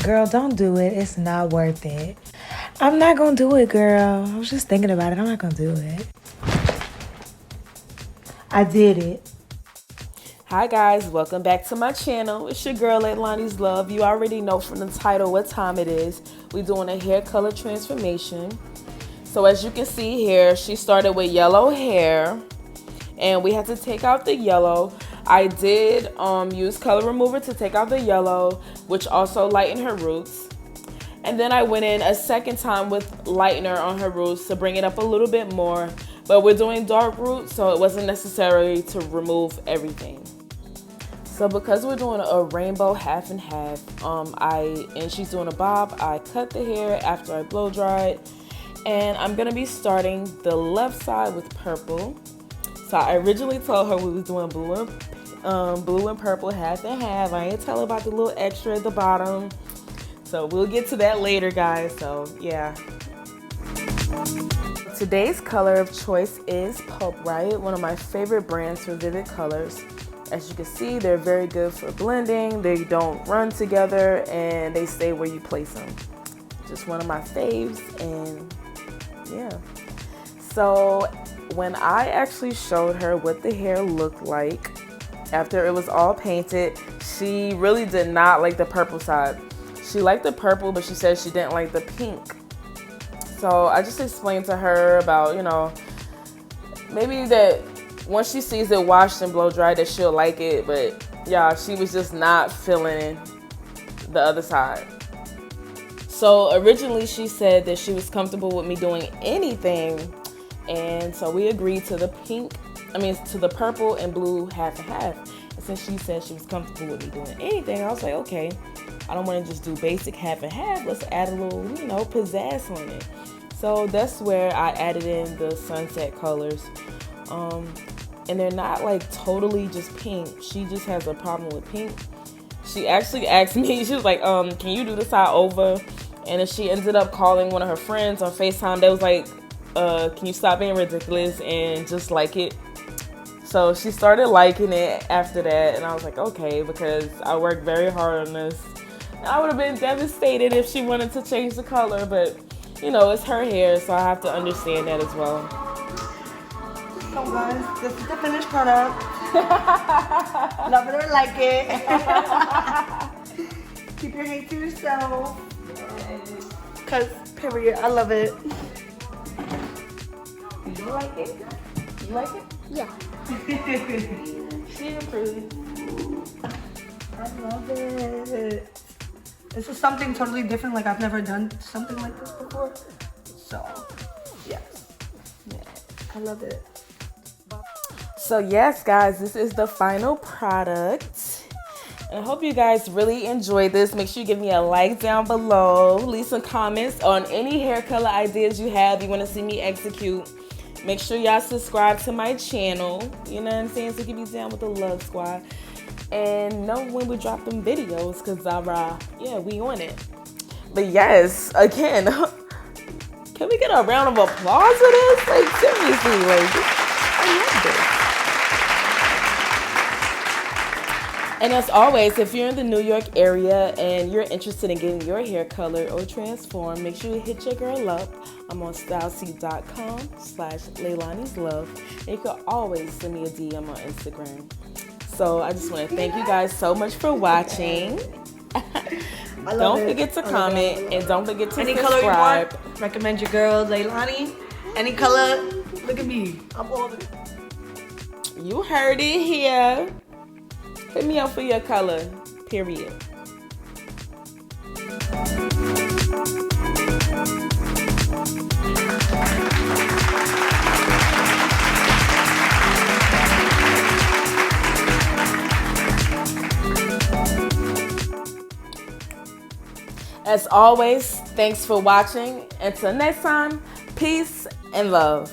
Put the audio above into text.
Girl, don't do it. It's not worth it. I'm not gonna do it, girl. I was just thinking about it. I'm not gonna do it. I did it. Hi guys, welcome back to my channel. It's your girl Leilani's Love. You already know from the title what time it is. We're doing a hair color transformation. So as you can see here, she started with yellow hair and we had to take out the yellow. I did use color remover to take out the yellow, which also lightened her roots. And then I went in a second time with lightener on her roots to bring it up a little bit more. But we're doing dark roots, so it wasn't necessary to remove everything. So because we're doing a rainbow half and half, and she's doing a bob, I cut the hair after I blow dried. And I'm gonna be starting the left side with purple. So I originally told her we was doing blue and purple half and half. I didn't tell her about the little extra at the bottom. So we'll get to that later, guys. So yeah. Today's color of choice is Pulp Riot, one of my favorite brands for vivid colors. As you can see, they're very good for blending. They don't run together and they stay where you place them. Just one of my faves, and yeah. So when I actually showed her what the hair looked like after it was all painted, she really did not like the purple side. She liked the purple, but she said she didn't like the pink. So I just explained to her about, you know, maybe that once she sees it washed and blow dried that she'll like it, but yeah, she was just not feeling the other side. So originally she said that she was comfortable with me doing anything, and so we agreed to the to the purple and blue half and half. And since she said she was comfortable with me doing anything, I was like, okay, I don't want to just do basic half and half. Let's add a little, you know, pizzazz on it. So that's where I added in the sunset colors. And they're not like totally just pink. She just has a problem with pink. She actually asked me, she was like, can you do the side over? And then she ended up calling one of her friends on FaceTime. They was like, can you stop being ridiculous and just like it? So she started liking it after that, and I was like, okay, because I worked very hard on this. I would have been devastated if she wanted to change the color, but you know, it's her hair, so I have to understand that as well. So guys, this is the finished product. Love it or like it. Keep your hate to yourself. Cause period, I love it. Do you like it? You like it? Yeah. She approved. I love it. This is something totally different. Like I've never done something like this before. So, yes. Yeah, I love it. So yes, guys, this is the final product. And I hope you guys really enjoyed this. Make sure you give me a like down below. Leave some comments on any hair color ideas you have you want to see me execute. Make sure y'all subscribe to my channel. You know what I'm saying? So keep me down with the Love Squad. And know when we drop them videos, because yeah, we on it. But yes, again, can we get a round of applause for this? Like seriously, like I love this. And as always, if you're in the New York area and you're interested in getting your hair colored or transformed, make sure you hit your girl up. I'm on stylesy.com/leilanislove. And you can always send me a DM on Instagram. So I just want to thank you guys so much for watching. Don't forget to comment and don't forget to Any subscribe. color you want, recommend your girl Leilani. Any color, look at me. I'm all it. You heard it here. Hit me up for your color, period. As always, thanks for watching. Until next time, peace and love.